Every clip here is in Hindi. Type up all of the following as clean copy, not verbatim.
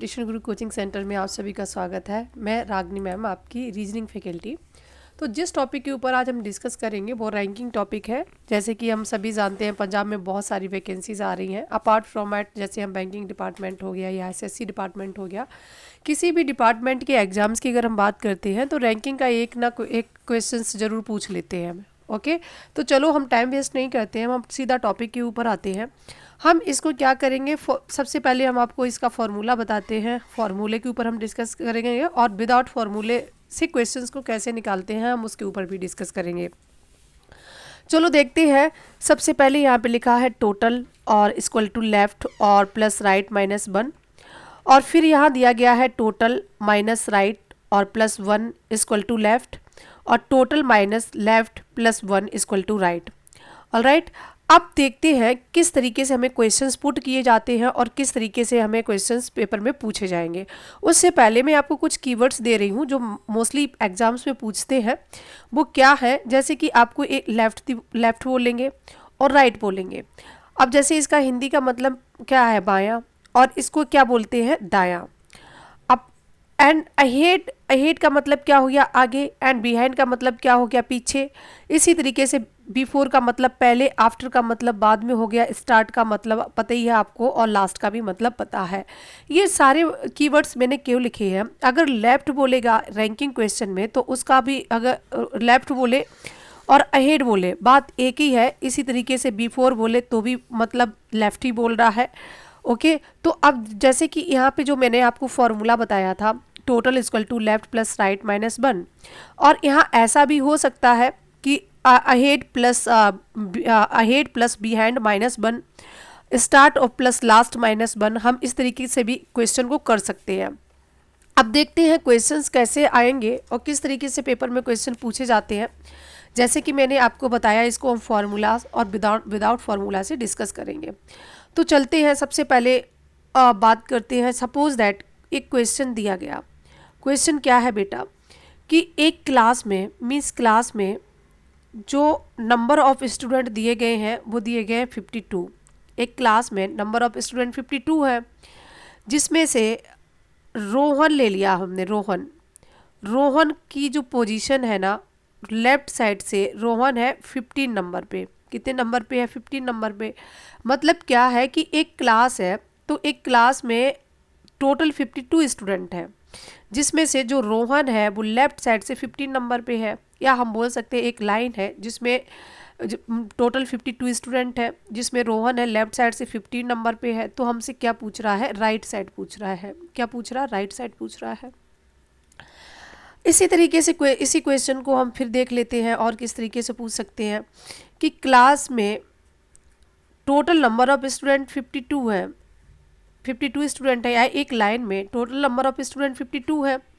कंपटीशन गुरु कोचिंग सेंटर में आप सभी का स्वागत है। मैं रागनी मैम, आपकी रीजनिंग फैकल्टी। तो जिस टॉपिक के ऊपर आज हम डिस्कस करेंगे वो रैंकिंग टॉपिक है। जैसे कि हम सभी जानते हैं पंजाब में बहुत सारी वैकेंसीज आ रही हैं अपार्ट फ्रॉम एट, जैसे हम बैंकिंग डिपार्टमेंट हो गया या एसएससी डिपार्टमेंट हो गया, किसी भी डिपार्टमेंट के एग्जाम्स की अगर हम बात करते हैं तो रैंकिंग का एक क्वेश्चन ज़रूर पूछ लेते हैं हम। ओके, तो चलो हम टाइम वेस्ट नहीं करते हैं, हम सीधा टॉपिक के ऊपर आते हैं। हम इसको क्या करेंगे, सबसे पहले हम आपको इसका फॉर्मूला बताते हैं, फॉर्मूले के ऊपर हम डिस्कस करेंगे और विदाउट फॉर्मूले से क्वेश्चंस को कैसे निकालते हैं हम उसके ऊपर भी डिस्कस करेंगे। चलो देखते हैं। सबसे पहले यहाँ पे लिखा है टोटल और इक्वल टू लेफ्ट और प्लस राइट माइनस 1, और फिर यहाँ दिया गया है टोटल माइनस राइट और प्लस 1 इक्वल टू लेफ्ट और total minus left plus 1 equal to right. Alright, अब देखते हैं किस तरीके से हमें क्वेश्चंस पुट किए जाते हैं और किस तरीके से हमें क्वेश्चंस पेपर में पूछे जाएंगे। उससे पहले मैं आपको कुछ कीवर्ड्स दे रही हूँ जो मोस्टली एग्जाम्स में पूछते हैं। वो क्या है, जैसे कि आपको एक लेफ्ट बोलेंगे और राइट बोलेंगे। अब जैसे इसका हिंदी का मतलब क्या है, बायां, और इसको क्या बोलते हैं, दायां। अब एंड अहेड का मतलब क्या हो गया, आगे, एंड बिहाइंड का मतलब क्या हो गया, पीछे। इसी तरीके से बिफोर का मतलब पहले, आफ्टर का मतलब बाद में हो गया, स्टार्ट का मतलब पता ही है आपको, और लास्ट का भी मतलब पता है। ये सारे कीवर्ड्स मैंने क्यों लिखे हैं। अगर लेफ्ट बोलेगा रैंकिंग क्वेश्चन में तो उसका भी, अगर लेफ्ट बोले और अहेड बोले बात एक ही है। इसी तरीके से बिफोर बोले तो भी मतलब लेफ्ट ही बोल रहा है। ओके, तो अब जैसे कि यहाँ पे जो मैंने आपको फॉर्मूला बताया था, total equal to left plus right minus 1, और यहाँ ऐसा भी हो सकता है कि ahead plus behind minus 1, start और प्लस लास्ट माइनस 1। हम इस तरीके से भी क्वेश्चन को कर सकते हैं। अब देखते हैं क्वेश्चंस कैसे आएंगे और किस तरीके से पेपर में क्वेश्चन पूछे जाते हैं। जैसे कि मैंने आपको बताया, इसको हम फार्मूला और विदाउट फार्मूला से डिस्कस करेंगे। तो चलते हैं, सबसे पहले बात करते हैं। सपोज दैट एक क्वेश्चन दिया गया। क्वेश्चन क्या है बेटा, कि एक क्लास में, मीन्स क्लास में जो नंबर ऑफ स्टूडेंट दिए गए हैं वो दिए गए हैं 52। एक क्लास में नंबर ऑफ स्टूडेंट 52 है, जिसमें से रोहन ले लिया हमने। रोहन की जो पोजीशन है ना, लेफ्ट साइड से रोहन है 15 नंबर पे। कितने नंबर पे है, 15 नंबर पे। मतलब क्या है कि एक क्लास है, तो एक क्लास में टोटल 52 स्टूडेंट है, जिसमें से जो रोहन है वो लेफ्ट साइड से 15 नंबर पे है। या हम बोल सकते हैं एक लाइन है जिसमें टोटल 52 स्टूडेंट है, जिसमें रोहन है लेफ्ट साइड से 15 नंबर पे है। तो हमसे क्या पूछ रहा है, राइट साइड पूछ रहा है। क्या पूछ रहा है, राइट साइड पूछ रहा है। इसी तरीके से इसी क्वेश्चन को हम फिर देख लेते हैं और किस तरीके से पूछ सकते हैं कि क्लास में टोटल नंबर ऑफ स्टूडेंट 52 है, 52 स्टूडेंट है, या एक लाइन में टोटल नंबर ऑफ स्टूडेंट 52 है।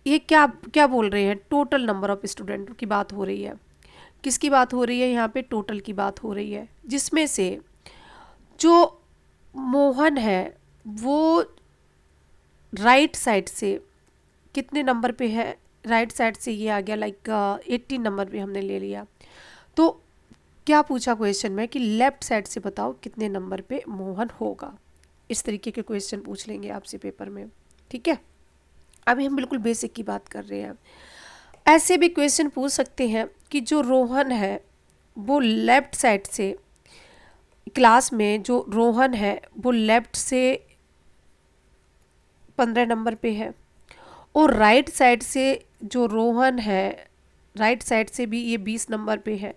ये क्या क्या बोल रहे हैं, टोटल नंबर ऑफ स्टूडेंट की बात हो रही है। किसकी बात हो रही है, यहाँ पे टोटल की बात हो रही है, जिसमें से जो मोहन है वो राइट साइड से कितने नंबर पे है, राइट साइड से ये आ गया लाइक 18 नंबर पे हमने ले लिया। तो क्या पूछा क्वेश्चन में कि लेफ्ट साइड से बताओ कितने नंबर पे मोहन होगा। इस तरीके के क्वेश्चन पूछ लेंगे आपसे पेपर में, ठीक है। अभी हम बिल्कुल बेसिक की बात कर रहे हैं। ऐसे भी क्वेश्चन पूछ सकते हैं कि जो रोहन है वो लेफ्ट साइड से, क्लास में जो रोहन है वो लेफ्ट से 15 नंबर पे है, और राइट साइड से जो रोहन है, राइट साइड से भी ये 20 नंबर पे है।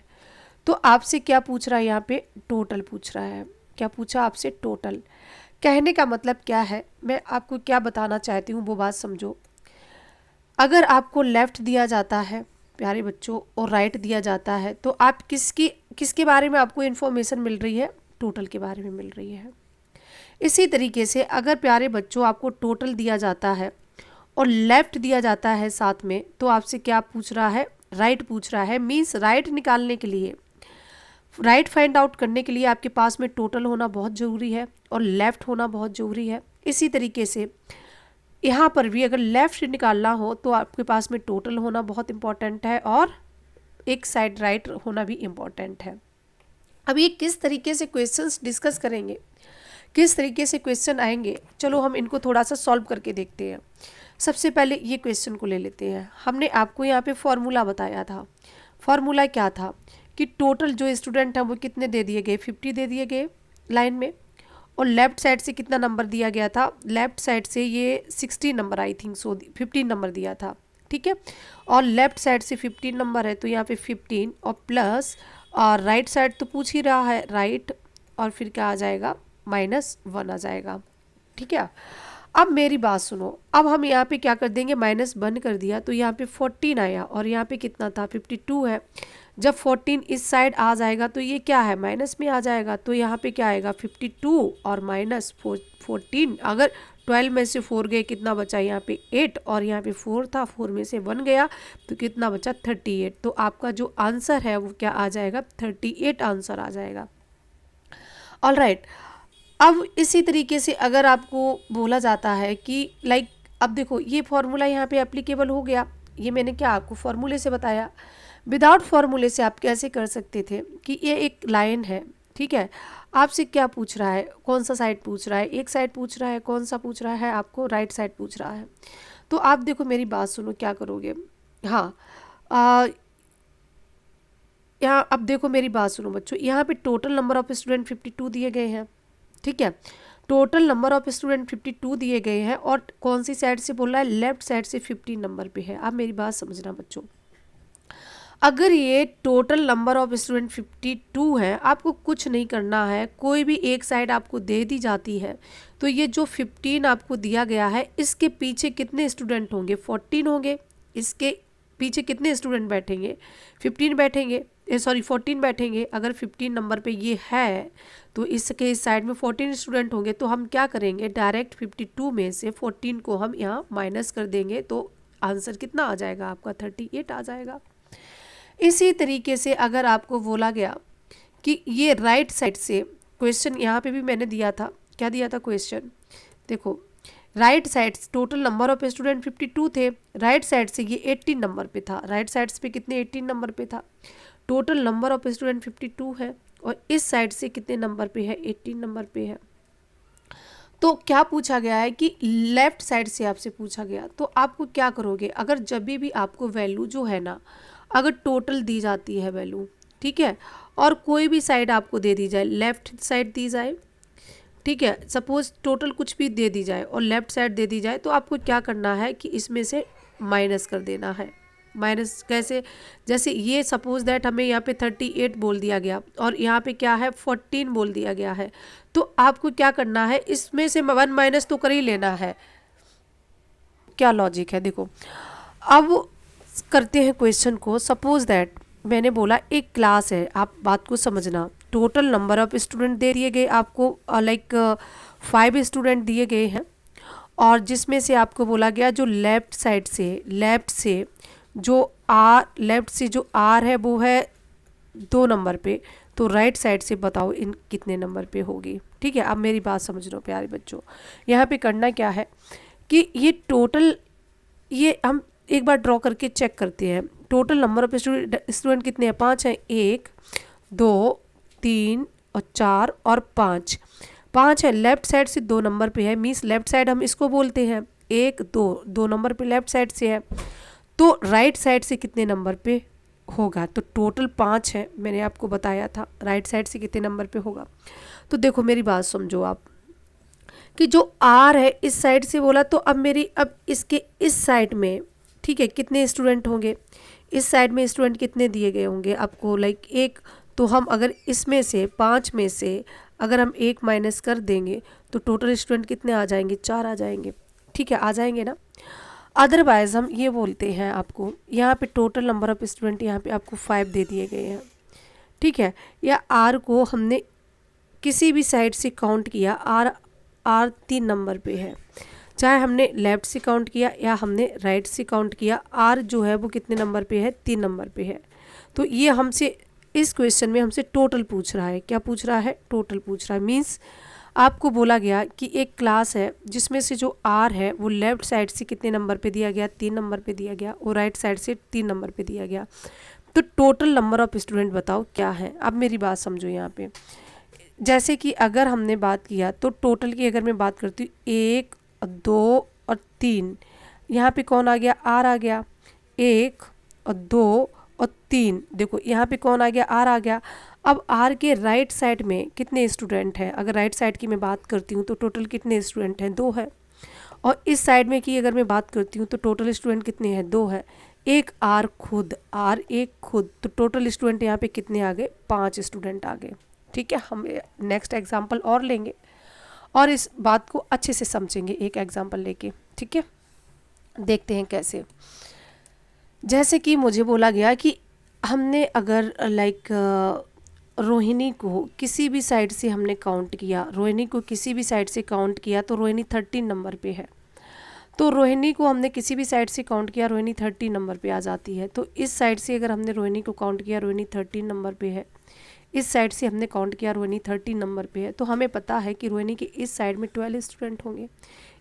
तो आपसे क्या पूछ रहा है, यहाँ पे टोटल पूछ रहा है। क्या पूछा आपसे, टोटल। कहने का मतलब क्या है, मैं आपको क्या बताना चाहती हूँ वो बात समझो। अगर आपको लेफ्ट दिया जाता है प्यारे बच्चों और राइट दिया जाता है, तो आप किसके बारे में आपको इन्फॉर्मेशन मिल रही है, टोटल के बारे में मिल रही है। इसी तरीके से अगर प्यारे बच्चों आपको टोटल दिया जाता है और लेफ्ट दिया जाता है साथ में, तो आपसे क्या पूछ रहा है, राइट पूछ रहा है। मीन्स राइट निकालने के लिए, राइट फाइंड आउट करने के लिए आपके पास में टोटल होना बहुत ज़रूरी है और लेफ़्ट होना बहुत ज़रूरी है। इसी तरीके से यहाँ पर भी अगर लेफ़्ट निकालना हो तो आपके पास में टोटल होना बहुत इम्पॉर्टेंट है और एक साइड राइट होना भी इम्पॉर्टेंट है। अब ये किस तरीके से क्वेश्चंस डिस्कस करेंगे किस तरीके से क्वेश्चन आएंगे, चलो हम इनको थोड़ा सा सॉल्व करके देखते हैं। सबसे पहले ये क्वेश्चन को ले लेते हैं। हमने आपको यहाँ पे फॉर्मूला बताया था। फॉर्मूला क्या था कि टोटल जो स्टूडेंट हैं वो कितने दे दिए गए, 50 दे दिए गए लाइन में, और लेफ्ट साइड से कितना नंबर दिया गया था, लेफ्ट साइड से ये 16 number I think so 15 number दिया था, ठीक है। और लेफ्ट साइड से 15 नंबर है तो यहाँ पे 15 और प्लस, और राइट साइड तो पूछ ही रहा है राइट, और फिर क्या आ जाएगा -1 आ जाएगा, ठीक है। अब मेरी बात सुनो, अब हम यहाँ पे क्या कर देंगे, -1 कर दिया तो यहाँ पे 14 आया, और यहाँ पे कितना था 52 है। जब 14 इस साइड आ जाएगा तो ये क्या है माइनस में आ जाएगा, तो यहाँ पे क्या आएगा 52 और -14। अगर 12 में से 4 गए कितना बचा यहाँ पे 8, और यहाँ पे 4 था, 4 में से 1 गया तो कितना बचा 38। तो आपका जो आंसर है वो क्या आ जाएगा 38 आंसर आ जाएगा। All right. अब इसी तरीके से अगर आपको बोला जाता है कि लाइक, अब देखो ये फॉर्मूला यहाँ पे एप्लीकेबल हो गया, ये मैंने क्या आपको फॉर्मूले से बताया। विदाउट फॉर्मूले से आप कैसे कर सकते थे कि ये एक लाइन है, ठीक है, आपसे क्या पूछ रहा है, कौन सा साइड पूछ रहा है, एक साइड पूछ रहा है, कौन सा पूछ रहा है आपको, राइट साइड पूछ रहा है। तो आप देखो मेरी बात सुनो क्या करोगे, हाँ यहाँ अब देखो मेरी बात सुनो बच्चों, यहाँ पे टोटल नंबर ऑफ स्टूडेंट 52 दिए गए हैं, ठीक है। टोटल नंबर ऑफ स्टूडेंट 52 दिए गए हैं, और कौन सी साइड से बोल रहा है, लेफ्ट साइड से 15 नंबर पे है। आप मेरी बात समझना बच्चों, अगर ये टोटल नंबर ऑफ स्टूडेंट 52 है, आपको कुछ नहीं करना है, कोई भी एक साइड आपको दे दी जाती है, तो ये जो 15 आपको दिया गया है इसके पीछे कितने स्टूडेंट होंगे, 14 होंगे। इसके पीछे कितने स्टूडेंट बैठेंगे, 15 बैठेंगे, सॉरी 14 बैठेंगे। अगर 15 नंबर पे ये है तो इसके इस साइड में 14 स्टूडेंट होंगे, तो हम क्या करेंगे, डायरेक्ट 52 में से 14 को हम यहाँ माइनस कर देंगे, तो आंसर कितना आ जाएगा आपका 38 आ जाएगा। इसी तरीके से अगर आपको बोला गया कि ये राइट साइड से, क्वेश्चन यहाँ पे भी मैंने दिया था, क्या दिया था क्वेश्चन, देखो right side total number of student 52 थे, राइट साइड से ये 18 नंबर पे था, राइट साइड पे कितने 18 नंबर पे था, टोटल नंबर ऑफ स्टूडेंट 52 है, और इस साइड से कितने नंबर पे है 18 नंबर पे है। तो क्या पूछा गया है कि लेफ्ट साइड से आपसे पूछा गया, तो आपको क्या करोगे, अगर जब भी आपको वैल्यू जो है ना, अगर टोटल दी जाती है वैल्यू, ठीक है, और कोई भी साइड आपको दे दी जाए, लेफ्ट साइड दी जाए, ठीक है, सपोज टोटल कुछ भी दे दी जाए और लेफ्ट साइड दे दी जाए, तो आपको क्या करना है कि इसमें से माइनस कर देना है। माइनस कैसे, जैसे ये सपोज दैट हमें यहाँ पे 38 बोल दिया गया और यहाँ पे क्या है 14 बोल दिया गया है, तो आपको क्या करना है, इसमें से 1 माइनस तो कर ही लेना है। क्या लॉजिक है देखो, अब करते हैं क्वेश्चन को। सपोज दैट मैंने बोला एक क्लास है, आप बात को समझना, total number of student they दिए गए आपको, लाइक 5 स्टूडेंट दिए गए हैं, और जिसमें से आपको बोला गया जो लेफ्ट साइड से, लेफ्ट से जो आर है वो है 2 नंबर पे, तो राइट साइड से बताओ इन कितने नंबर पे होगी। ठीक है, अब मेरी बात समझ लो प्यारे बच्चों, यहाँ पे करना क्या है कि ये टोटल, ये हम एक बार ड्रॉ करके चेक करते हैं। टोटल नंबर ऑफ स्टूडेंट कितने हैं, 5 हैं, 1 2 3 और 4 और 5 है। लेफ्ट साइड से 2 नंबर पे है, मीन्स लेफ्ट साइड हम इसको बोलते हैं 1 2 नंबर पे लेफ्ट साइड से है, तो राइट साइड से कितने नंबर पे होगा, तो टोटल 5 है, मैंने आपको बताया था राइट साइड से कितने नंबर पे होगा। तो देखो मेरी बात समझो आप कि जो आर है इस साइड से बोला, तो अब इसके इस साइड में, ठीक है, कितने स्टूडेंट होंगे, इस साइड में स्टूडेंट कितने दिए गए होंगे आपको, लाइक 1, तो हम अगर इसमें से 5 में से अगर हम 1 माइनस कर देंगे तो टोटल स्टूडेंट कितने आ जाएंगे, 4 आ जाएंगे। ठीक है, आ जाएंगे ना। अदरवाइज हम ये बोलते हैं आपको, यहाँ पे टोटल नंबर ऑफ स्टूडेंट यहाँ पे आपको 5 दे दिए गए हैं, ठीक है, या आर को हमने किसी भी साइड से काउंट किया, आर 3 नंबर पे है, चाहे हमने लेफ्ट से काउंट किया या हमने राइट से काउंट किया, आर जो है वो कितने नंबर पे है, 3 नंबर पे है। तो ये हमसे इस क्वेश्चन में हमसे टोटल पूछ रहा है, क्या पूछ रहा है, टोटल पूछ रहा है। मीन्स आपको बोला गया कि एक क्लास है जिसमें से जो आर है वो लेफ्ट साइड से कितने नंबर पे दिया गया, 3 नंबर पे दिया गया, और राइट साइड से 3 नंबर पे दिया गया, तो टोटल नंबर ऑफ स्टूडेंट बताओ क्या है। अब मेरी बात समझो, यहाँ पे जैसे कि अगर हमने बात किया तो टोटल की अगर मैं बात करती हूँ 1 2 और 3, यहाँ पे कौन आ गया, आर आ गया, 1 और 2 और 3, देखो यहाँ पे कौन आ गया, आर आ गया। अब आर के राइट साइड में कितने स्टूडेंट हैं, अगर राइट साइड की मैं बात करती हूँ तो टोटल कितने स्टूडेंट हैं, 2 है। और इस साइड में की अगर मैं बात करती हूँ तो टोटल स्टूडेंट कितने हैं, 2 है। एक आर खुद, आर एक खुद, तो टोटल स्टूडेंट यहाँ पे कितने आ गए, 5 स्टूडेंट आ गए। ठीक है, हम नेक्स्ट एग्जाम्पल और लेंगे और इस बात को अच्छे से समझेंगे एक एग्जाम्पल लेके। ठीक है, देखते हैं कैसे। जैसे कि मुझे बोला गया कि हमने अगर लाइक रोहिणी को किसी भी साइड से हमने काउंट किया, रोहिणी को किसी भी साइड से काउंट किया तो रोहिणी 13 नंबर पे है। तो रोहिणी को हमने किसी भी साइड से काउंट किया, रोहिणी 13 नंबर पे आ जाती है। तो इस साइड से अगर हमने रोहिणी को काउंट किया, रोहिणी 13 नंबर पे है। इस साइड से हमने काउंट किया, रोहिणी 13 नंबर पे है। तो हमें पता है कि रोहिणी के इस साइड में 12 स्टूडेंट होंगे,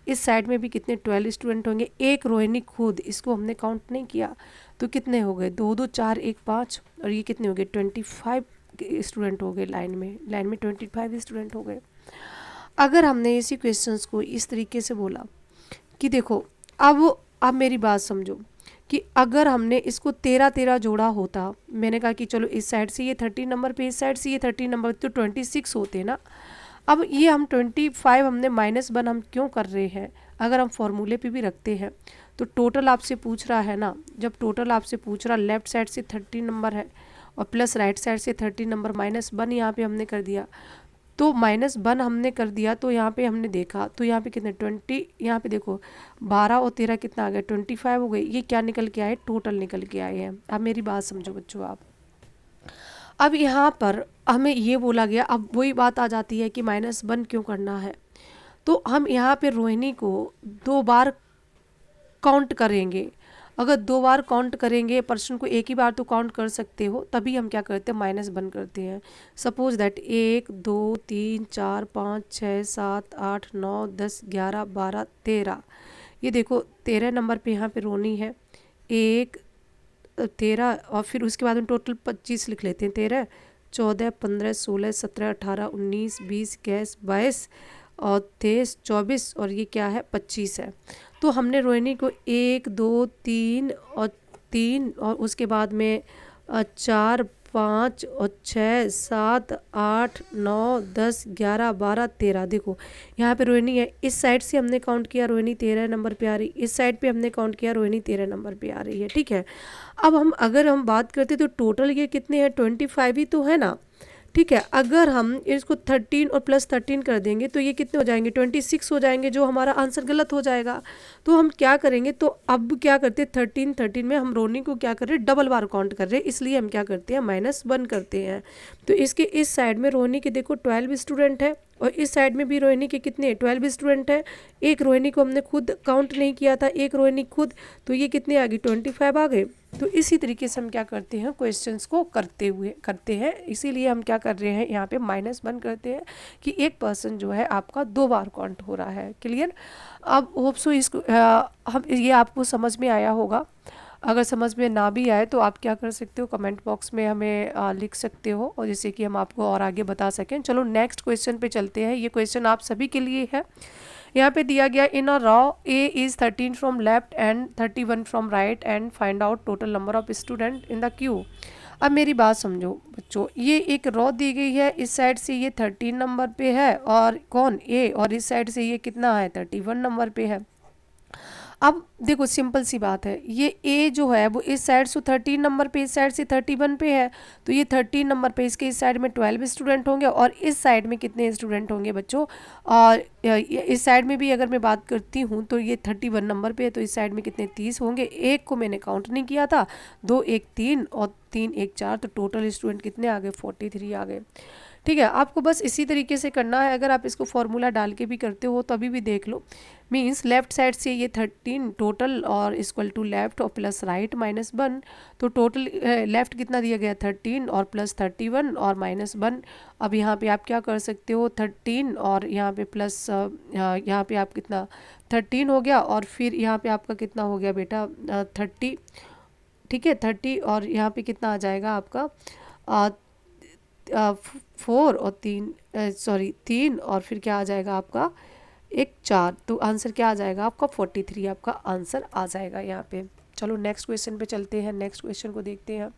इस साइड में भी कितने 12 स्टूडेंट होंगे। एक रोहिणी खुद, इसको हमने काउंट नहीं किया तो कितने हो गए, 2 2 4 1 5, और ये कितने हो गए, 25 स्टूडेंट हो गए। लाइन में 25 स्टूडेंट हो गए। अगर हमने इसी क्वेश्चंस को इस तरीके से बोला कि देखो अब मेरी बात समझो कि अगर हमने इसको 13 जोड़ा होता, मैंने कहा कि चलो इस साइड से ये 13 नंबर पे, इस साइड से ये 13 नंबर, तो 26 होते ना। अब ये हम 25 हमने -1 हम क्यों कर रहे हैं, अगर हम फॉर्मूले पे भी रखते हैं तो टोटल आपसे पूछ रहा है ना, जब टोटल आपसे पूछ रहा, लेफ्ट साइड से 13 नंबर है और प्लस राइट साइड से 13 नंबर, -1 यहाँ पे हमने कर दिया। तो -1 हमने कर दिया तो यहाँ पे हमने देखा तो यहाँ पे कितने 20, यहाँ पे देखो 12 और 13 कितना आ गया, 25 हो गई। ये क्या निकल के आए, टोटल निकल के आए हैं। अब मेरी बात समझो बच्चों आप, अब यहाँ पर हमें ये बोला गया, अब वही बात आ जाती है कि -1 क्यों करना है। तो हम यहाँ पे रोहिणी को 2 बार काउंट करेंगे। अगर 2 बार काउंट करेंगे, पर्सन को एक ही बार तो काउंट कर सकते हो, तभी हम क्या करते हैं, -1 करते हैं। सपोज दैट 1 2 3 4 5 6 7 8 9 10 11 12 13, ये देखो 13 नंबर पे यहाँ पे रोहिणी है, 1 13, और फिर उसके बाद हम टोटल 25 लिख लेते हैं, 13 14 15 16 17 18 19 20 21 22 और 23 24, और ये क्या है, 25 है। तो हमने रोहिणी को 1 2 3 और 3, और उसके बाद में 4 5 और 6 7 8 9 10 11 12 13, देखो यहाँ पे रोहिणी है। इस साइड से हमने काउंट किया, रोहिणी 13 नंबर पे आ रही, इस साइड पे हमने काउंट किया, रोहिणी 13 नंबर पे आ रही है। ठीक है, अब अगर हम बात करते तो टोटल ये कितने हैं, 25 ही तो है ना। ठीक है, अगर हम इसको 13 और +13 कर देंगे तो ये कितने हो जाएंगे, 26 हो जाएंगे, जो हमारा आंसर गलत हो जाएगा। तो हम क्या करेंगे, तो अब क्या करते हैं, 13 में हम रोहिणी को क्या कर रहे हैं, डबल बार काउंट कर रहे हैं, इसलिए हम क्या करते हैं, -1 करते हैं। तो इसके इस साइड में रोहिणी के देखो 12 स्टूडेंट है और इस साइड में भी रोहिणी के कितने 12 स्टूडेंट है। एक रोहिणी को हमने खुद काउंट नहीं किया था, एक रोहिणी खुद, तो ये कितने आ गई, 25 आ गए। तो इसी तरीके से हम क्या करते हैं, क्वेश्चंस को करते हैं, इसीलिए हम क्या कर रहे हैं, यहाँ पे -1 करते हैं कि एक पर्सन जो है आपका 2 बार काउंट हो रहा है। क्लियर, अब होप सो इसको हम ये आपको समझ में आया होगा। अगर समझ में ना भी आए तो आप क्या कर सकते हो, कमेंट बॉक्स में हमें लिख सकते हो, और जिससे कि हम आपको और आगे बता सकें। चलो नेक्स्ट क्वेश्चन पे चलते हैं। ये क्वेश्चन आप सभी के लिए है। यहाँ पे दिया गया, in a row A is 13 from left end 31 from right end find out total number of student in the queue. अब मेरी बात समझो बच्चों, ये एक रॉ दी गई है, इस साइड से ये 13 नंबर पे है और कौन ए, और इस साइड से ये कितना है, 31 नंबर पे है। अब देखो सिंपल सी बात है, ये ए जो है वो इस साइड से 13 नंबर पे, इस साइड से 31 पे है, तो ये 13 नंबर पे, इसके इस साइड में 12 स्टूडेंट होंगे और इस साइड में कितने स्टूडेंट होंगे बच्चों, और इस साइड में भी अगर मैं बात करती हूँ तो ये 31 नंबर पे है, तो इस साइड में कितने 30 होंगे। एक को मैंने काउंट नहीं किया था, 2 1 3 और 3 1 4, तो टोटल स्टूडेंट कितने आ गए, 43 आ गए। ठीक है, आपको बस इसी तरीके से करना है। अगर आप इसको फॉर्मूला डाल के भी करते हो तभी भी देख लो, मीन्स लेफ्ट साइड से ये 13 टोटल और इक्वल टू लेफ्ट और प्लस राइट -1, तो टोटल लेफ्ट कितना दिया गया, 13 और प्लस 31 और -1। अब यहाँ पे आप क्या कर सकते हो, 13 और यहाँ पे प्लस यहाँ पे आप कितना 13 हो गया, और फिर यहाँ पे आपका कितना हो गया बेटा 30। ठीक है, 30, और यहाँ पे कितना आ जाएगा आपका 4 और 3 और फिर क्या आ जाएगा आपका एक 4, तो आंसर क्या आ जाएगा आपका 43 आपका आंसर आ जाएगा यहाँ पे। चलो नेक्स्ट क्वेश्चन पे चलते हैं, नेक्स्ट क्वेश्चन को देखते हैं।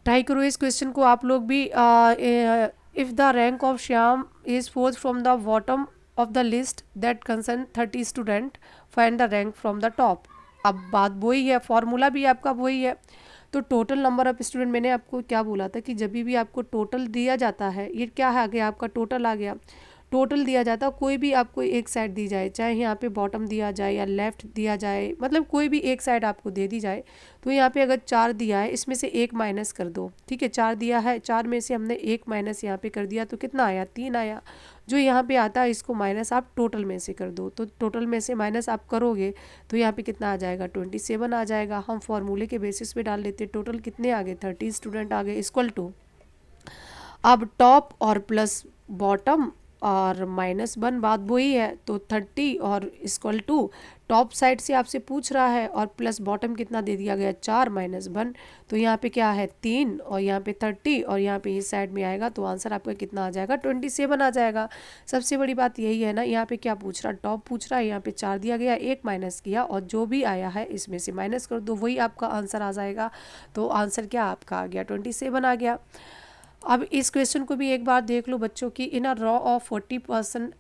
ट्राई करो इस क्वेश्चन को आप लोग भी। If the rank of Shyam is fourth from the bottom of the list that concern 30 student, find the rank from the top. अब बात वही है, फॉर्मूला भी आपका वही है। तो टोटल नंबर ऑफ स्टूडेंट, मैंने आपको क्या बोला था कि जब भी आपको टोटल दिया जाता है, ये क्या है आ गया आपका टोटल आ गया, टोटल दिया जाता है, कोई भी आपको एक साइड दी जाए, चाहे यहाँ पे बॉटम दिया जाए या लेफ्ट दिया जाए, मतलब कोई भी एक साइड आपको दे दी जाए, तो यहाँ पे अगर 4 दिया है इसमें से 1 माइनस कर दो, ठीक है। 4 दिया है, 4 में से हमने 1 माइनस यहाँ पे कर दिया तो कितना आया 3 आया। जो यहाँ पे आता है इसको माइनस आप टोटल में से कर दो, तो टोटल में से माइनस आप करोगे तो यहाँ पे कितना आ जाएगा 27 आ जाएगा। हम फॉर्मूले के बेसिस पे डाल लेते, टोटल कितने आ गए 30 स्टूडेंट आ गए, इक्वल टू अब टॉप और प्लस बॉटम और -1 बात वही है, तो 30 और इक्वल टू टॉप साइड से आपसे पूछ रहा है और प्लस बॉटम कितना दे दिया गया 4 -1, तो यहाँ पे क्या है 3 और यहाँ पे 30 और यहाँ पे इस साइड में आएगा तो आंसर आपका कितना आ जाएगा 27 आ जाएगा। सबसे बड़ी बात यही है ना, यहाँ पे क्या पूछ रहा, टॉप पूछ रहा है, यहाँ पे 4 दिया गया, 1 माइनस किया और जो भी आया है इसमें से माइनस कर दो, वही आपका आंसर आ जाएगा। तो आंसर क्या आपका आ गया 27 आ गया। अब इस क्वेश्चन को भी एक बार देख लो बच्चों की, in a row of 40%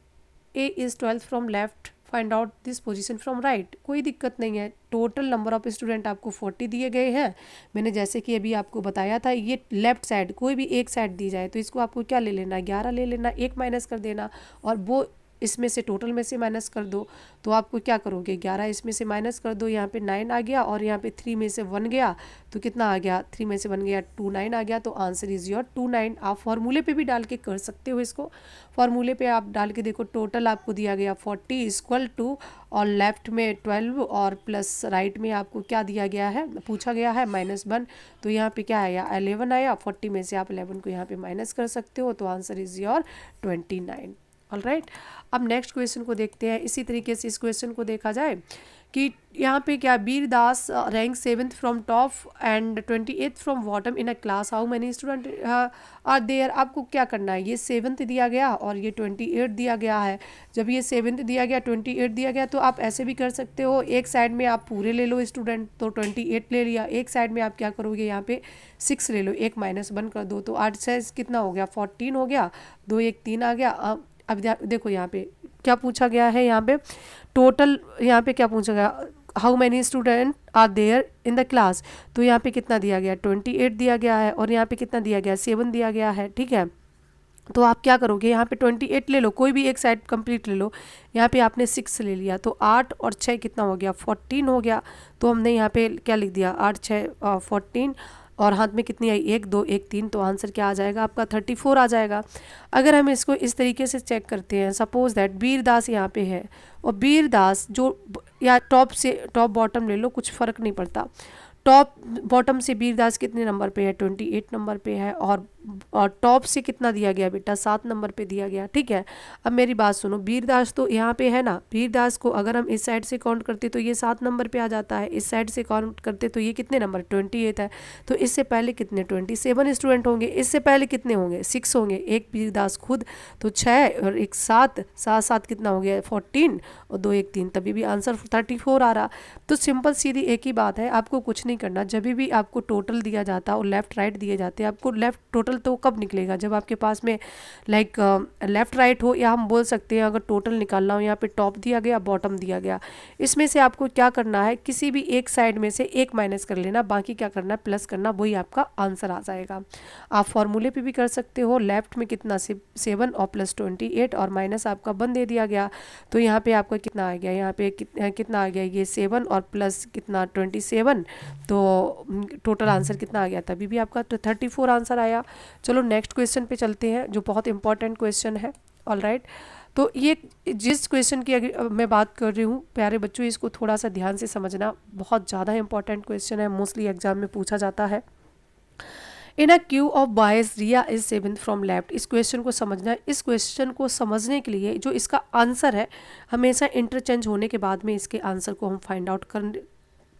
A is 12 from left, find out this position from right. कोई दिक्कत नहीं है, टोटल नंबर ऑफ स्टूडेंट आपको 40 दिए गए हैं। मैंने जैसे कि अभी आपको बताया था, ये लेफ्ट साइड कोई भी एक साइड दी जाए तो इसको आपको क्या ले लेना 11 ले लेना, 1 माइनस कर देना और वो इसमें से टोटल में से माइनस कर दो, तो आपको क्या करोगे 11 इसमें से माइनस कर दो, यहाँ पे 9 आ गया और यहाँ पे 3 में से 1 गया तो कितना आ गया 3 में से 1 गया 29 आ गया, तो आंसर इज़ योर 29। आप फॉर्मूले पे भी डाल के कर सकते हो इसको, फॉर्मूले पे आप डाल के देखो, टोटल आपको दिया गया 40 इक्वल टू और लेफ्ट में 12 और प्लस राइट में आपको क्या दिया गया है, पूछा गया है -1, तो यहाँ पे क्या आया 11 आया, 40 में से आप 11 को यहाँ पे माइनस कर सकते हो, तो आंसर इज़ योर 29। ऑलराइट, अब नेक्स्ट क्वेश्चन को देखते हैं। इसी तरीके से इस क्वेश्चन को देखा जाए कि यहाँ पे क्या Birdas rank 7th from top and 28th from bottom in a class, how many student are there. आपको क्या करना है, ये 7th दिया गया और ये 28 दिया गया है। जब ये 7th दिया गया 28 दिया गया तो आप ऐसे भी कर सकते हो, एक साइड में आप पूरे ले लो स्टूडेंट, तो 28 ले लिया, एक साइड में आप क्या करोगे यहाँ पे 6 ले लो, 1 -1 कर दो, तो 8 से कितना हो गया 14 हो गया, 2 1 3 आ गया। अब देखो यहाँ पे क्या पूछा गया है, यहाँ पे टोटल, यहाँ पे क्या पूछा गया how many student are there in the class, तो यहाँ पे कितना दिया गया 28 दिया गया है और यहाँ पे कितना दिया गया 7 दिया गया है, ठीक है। तो आप क्या करोगे यहाँ पे 28 ले लो, कोई भी एक साइड कंप्लीट ले लो, यहाँ पे आपने 6 ले लिया तो 8 और 6 कितना हो गया 14 हो गया, तो हमने यहाँ पे क्या लिख दिया 8 6 14 और हाथ में कितनी आई 1 2 1 3, तो आंसर क्या आ जाएगा आपका 34 आ जाएगा। अगर हम इसको इस तरीके से चेक करते हैं, सपोज दैट बीरदास यहाँ पे है और बीरदास जो या टॉप से टॉप बॉटम ले लो कुछ फ़र्क नहीं पड़ता, टॉप बॉटम से बीरदास कितने नंबर पे है 28 नंबर पे है और टॉप से कितना दिया गया बेटा 7 नंबर पे दिया गया, ठीक है। अब मेरी बात सुनो, बीरदास तो यहाँ पे है ना, बीरदास को अगर हम इस साइड से काउंट करते तो ये 7 नंबर पे आ जाता है, इस साइड से काउंट करते तो ये कितने नंबर 28 है, तो इससे पहले कितने 27 स्टूडेंट होंगे, इससे पहले कितने होंगे 6 होंगे, एक बीरदास खुद तो 6 और एक 7 7 7 कितना हो गया 14 और 2 1 3, तभी भी आंसर 34 आ रहा। तो सिंपल सीधी एक ही बात है, आपको कुछ नहीं करना, जब भी आपको टोटल दिया जाता है और लेफ्ट राइट दिए जाते हैं, आपको लेफ्ट टोटल तो कब निकलेगा जब आपके पास में लाइक लेफ्ट राइट हो, या हम बोल सकते हैं अगर टोटल निकालना हो, यहाँ पे टॉप दिया गया बॉटम दिया गया, इसमें से आपको क्या करना है किसी भी एक साइड में से 1 माइनस कर लेना, बाकी क्या करना है प्लस करना, वही आपका आंसर आ जाएगा। आप फॉर्मूले पे भी कर सकते हो, लेफ्ट में कितना 7 और प्लस 28 और माइनस आपका 1 दे दिया गया, तो यहाँ पे आपका कितना आ गया, यहाँ पे कितना आ गया ये 7 और प्लस कितना 27, तो टोटल आंसर कितना आ गया, तभी भी आपका 34 आंसर आया। चलो नेक्स्ट क्वेश्चन पे चलते हैं जो बहुत इंपॉर्टेंट क्वेश्चन है। ऑलराइट, तो ये जिस क्वेश्चन की मैं बात कर रही हूँ प्यारे बच्चों, इसको थोड़ा सा ध्यान से समझना, बहुत ज़्यादा इंपॉर्टेंट क्वेश्चन है, मोस्टली एग्जाम में पूछा जाता है। In a queue of boys Riya is 7th from left. इस क्वेश्चन को समझना है, इस क्वेश्चन को समझने के लिए जो इसका आंसर है, हमेशा इंटरचेंज होने के बाद में इसके आंसर को हम फाइंड आउट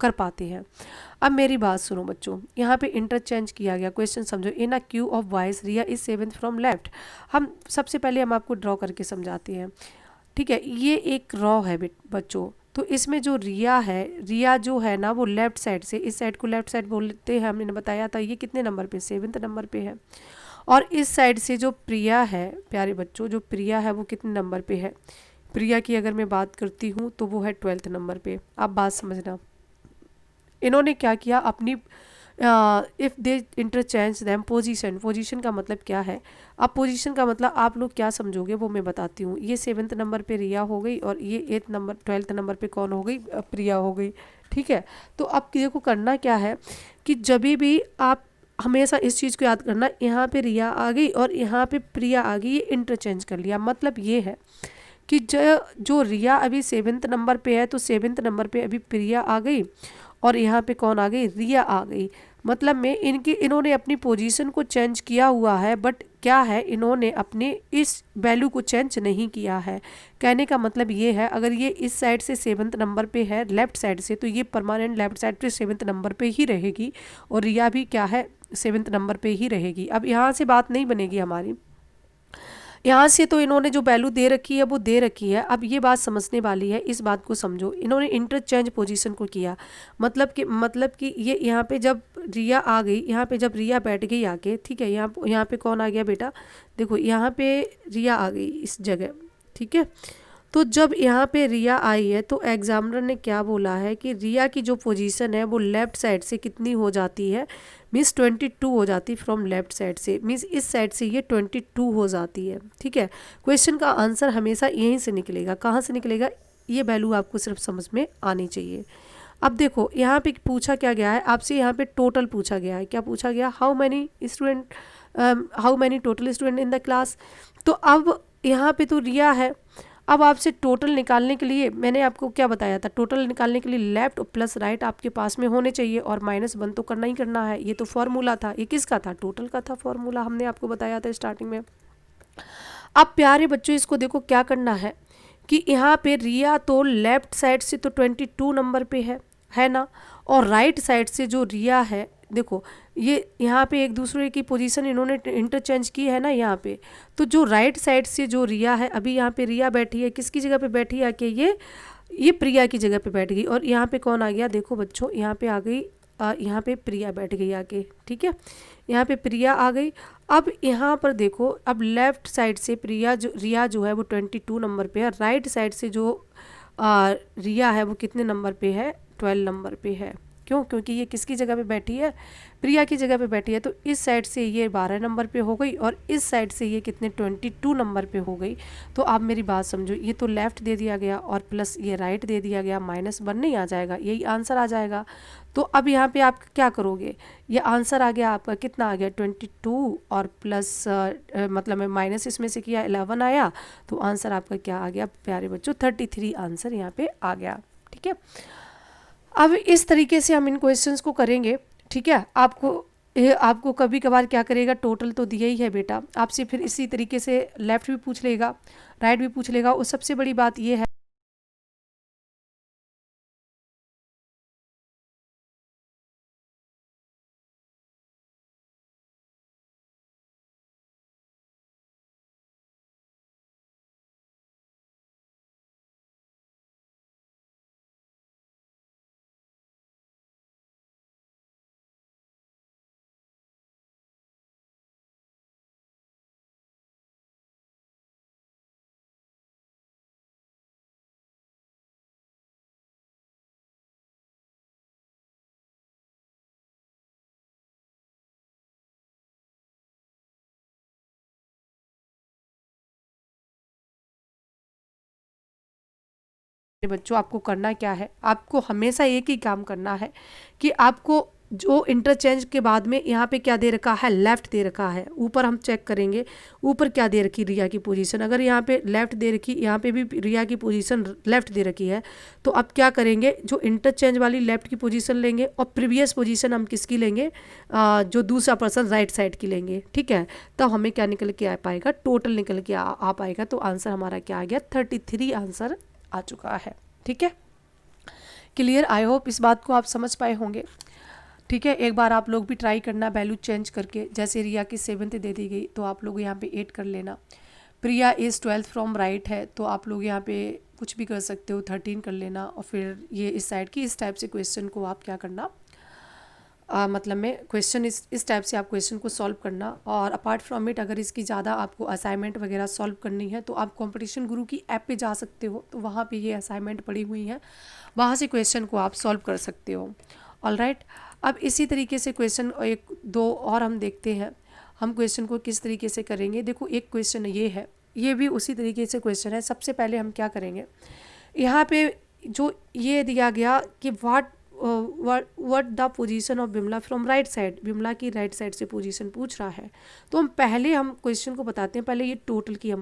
कर पाते हैं। अब मेरी बात सुनो बच्चों, यहाँ पे इंटरचेंज किया गया, क्वेश्चन समझो। In a queue of boys Riya is seventh from left. हम सबसे पहले हम आपको ड्रॉ करके समझाते हैं, ठीक है। ये एक रॉ है बच्चों, तो इसमें जो रिया है, रिया जो है ना वो लेफ्ट साइड से, इस साइड को लेफ्ट साइड बोलते हैं, हमने बताया था। ये कितने नंबर पे, सेवेंथ नंबर पे है। और इस साइड से जो प्रिया है प्यारे बच्चों, जो प्रिया है वो कितने नंबर पे है? प्रिया की अगर मैं बात करती हूँ तो वो है 12th नंबर पे। आप बात समझना, इन्होंने क्या किया, अपनी if they interchange them position, position का मतलब क्या है? अब पोजीशन का मतलब आप लोग क्या समझोगे वो मैं बताती हूँ। ये 7th नंबर पे रिया हो गई और ये 12th नंबर पे कौन हो गई? प्रिया हो गई, ठीक है। तो अब देखो करना क्या है कि जब भी आप हमेशा इस चीज़ को याद करना, यहाँ पे रिया आ गई और यहाँ पे प्रिया आ गई, ये इंटरचेंज कर लिया। मतलब ये है कि जो रिया अभी 7th नंबर पे है, तो 7th नंबर पे अभी प्रिया आ गई और यहाँ पे कौन आ गई? रिया आ गई। मतलब में इन्होंने अपनी पोजीशन को चेंज किया हुआ है, बट क्या है, इन्होंने अपने इस वैल्यू को चेंज नहीं किया है। कहने का मतलब ये है, अगर ये इस साइड से 7th नंबर पे है लेफ्ट साइड से, तो ये परमानेंट लेफ्ट साइड पे 7th नंबर पे ही रहेगी और रिया भी क्या है? 7th नंबर पे ही रहेगी। अब यहाँ से बात नहीं बनेगी हमारी, यहाँ से तो इन्होंने जो वैल्यू दे रखी है वो दे रखी है। अब ये बात समझने वाली है, इस बात को समझो। इन्होंने इंटरचेंज पोजीशन को किया, मतलब कि ये यहाँ पे जब रिया आ गई, यहाँ पे जब रिया बैठ गई आके, ठीक है। यहाँ पे कौन आ गया बेटा? देखो यहाँ पे रिया आ गई इस जगह, ठीक है। तो जब यहाँ पे रिया आई है तो एग्जामिनर ने क्या बोला है कि रिया की जो पोजीशन है वो लेफ्ट साइड से कितनी हो जाती है? मीन्स 22 हो जाती है फ्रॉम लेफ्ट साइड से, मीन्स इस साइड से ये 22 हो जाती है, ठीक है। क्वेश्चन का आंसर हमेशा यहीं से निकलेगा। कहाँ से निकलेगा? ये वैल्यू आपको सिर्फ समझ में आनी चाहिए। अब देखो यहाँ पे पूछा क्या गया है आपसे, यहाँ पे टोटल पूछा गया है। क्या पूछा गया? How many total student in the class. तो अब यहाँ पे तो रिया है। अब आपसे टोटल निकालने के लिए मैंने आपको क्या बताया था? टोटल निकालने के लिए लेफ्ट प्लस राइट आपके पास में होने चाहिए और -1 तो करना ही करना है। ये तो फॉर्मूला था। ये किसका था? टोटल का था फॉर्मूला, हमने आपको बताया था स्टार्टिंग में। अब प्यारे बच्चों इसको देखो क्या करना है कि यहाँ पे रिया तो लेफ्ट साइड से तो 22 नंबर पे है ना, और राइट साइड से जो रिया है, देखो ये यहाँ पे एक दूसरे की पोजीशन इन्होंने इंटरचेंज की है ना यहाँ पे। तो जो राइट साइड से जो रिया है, अभी यहाँ पे रिया बैठी है, किसकी जगह पे बैठी है आके? ये प्रिया की जगह पे बैठ गई। और यहाँ पे कौन आ गया? देखो बच्चों यहाँ पे आ गई, यहाँ पे प्रिया बैठ गई आके, ठीक है। यहाँ पे प्रिया आ गई। अब यहाँ पर देखो, अब लेफ्ट साइड से रिया जो है वो 22 नंबर पे है, राइट साइड से जो रिया है वो कितने नंबर पे है? 12 नंबर पे है। क्यों? क्योंकि ये किसकी जगह पे बैठी है? प्रिया की जगह पे बैठी है। तो इस साइड से ये 12 नंबर पे हो गई और इस साइड से ये कितने 22 नंबर पे हो गई। तो आप मेरी बात समझो, ये तो लेफ्ट दे दिया गया और प्लस ये राइट दे दिया गया, -1 नहीं आ जाएगा, यही आंसर आ जाएगा। तो अब यहाँ पे आप क्या करोगे? ये आंसर आ गया आपका, कितना आ गया? 22 और प्लस मतलब मैं माइनस इसमें से किया, 11 आया। तो आंसर आपका क्या आ गया प्यारे बच्चों? 33 आंसर यहाँ पे आ गया, ठीक है। अब इस तरीके से हम इन क्वेश्चंस को करेंगे, ठीक है। आपको कभी कभार क्या करेगा, टोटल तो दिया ही है बेटा, आपसे फिर इसी तरीके से लेफ्ट भी पूछ लेगा, राइट भी पूछ लेगा। और सबसे बड़ी बात ये है बच्चों, आपको करना क्या है, आपको हमेशा एक ही काम करना है कि आपको जो इंटरचेंज के बाद में यहाँ पे क्या दे रखा है? लेफ्ट दे रखा है। ऊपर हम चेक करेंगे ऊपर क्या दे रखी रिया की पोजीशन। अगर यहाँ पे लेफ्ट दे रखी, यहाँ पे भी रिया की पोजीशन लेफ्ट दे रखी है, तो अब क्या करेंगे? जो इंटरचेंज वाली लेफ्ट की पोजीशन लेंगे और प्रीवियस पोजीशन हम किसकी लेंगे? जो दूसरा पर्सन राइट साइड की लेंगे, ठीक है। तो हमें क्या निकल के आ पाएगा? टोटल निकल के आ पाएगा। तो आंसर हमारा क्या आ गया? 33 आंसर आ चुका है, ठीक है। क्लियर, आई होप इस बात को आप समझ पाए होंगे। ठीक है, एक बार आप लोग भी ट्राई करना वैल्यू चेंज करके, जैसे रिया की 7th दे दी गई तो आप लोग यहाँ पे 8 कर लेना। प्रिया इज़ 12th फ्रॉम राइट है तो आप लोग यहाँ पे कुछ भी कर सकते हो, 13 कर लेना। और फिर ये इस साइड की इस टाइप से क्वेश्चन को आप क्या करना, मतलब में क्वेश्चन इस टाइप से आप क्वेश्चन को सॉल्व करना। और अपार्ट फ्रॉम इट अगर इसकी ज़्यादा आपको असाइनमेंट वगैरह सॉल्व करनी है तो आप कंपटीशन गुरु की ऐप पे जा सकते हो, तो वहाँ पे ये असाइनमेंट पड़ी हुई हैं, वहाँ से क्वेश्चन को आप सॉल्व कर सकते हो। ऑलराइट, अब इसी तरीके से क्वेश्चन एक दो और हम देखते हैं, हम क्वेश्चन को किस तरीके से करेंगे। देखो एक क्वेश्चन ये है, ये भी उसी तरीके से क्वेश्चन है। सबसे पहले हम क्या करेंगे, यहाँ पे जो ये दिया गया कि what the position of Bimla from right side, Bimla की राइट साइड से पोजीशन पूछ रहा है, तो हम क्वेश्चन को बताते हैं। पहले ये टोटल की हम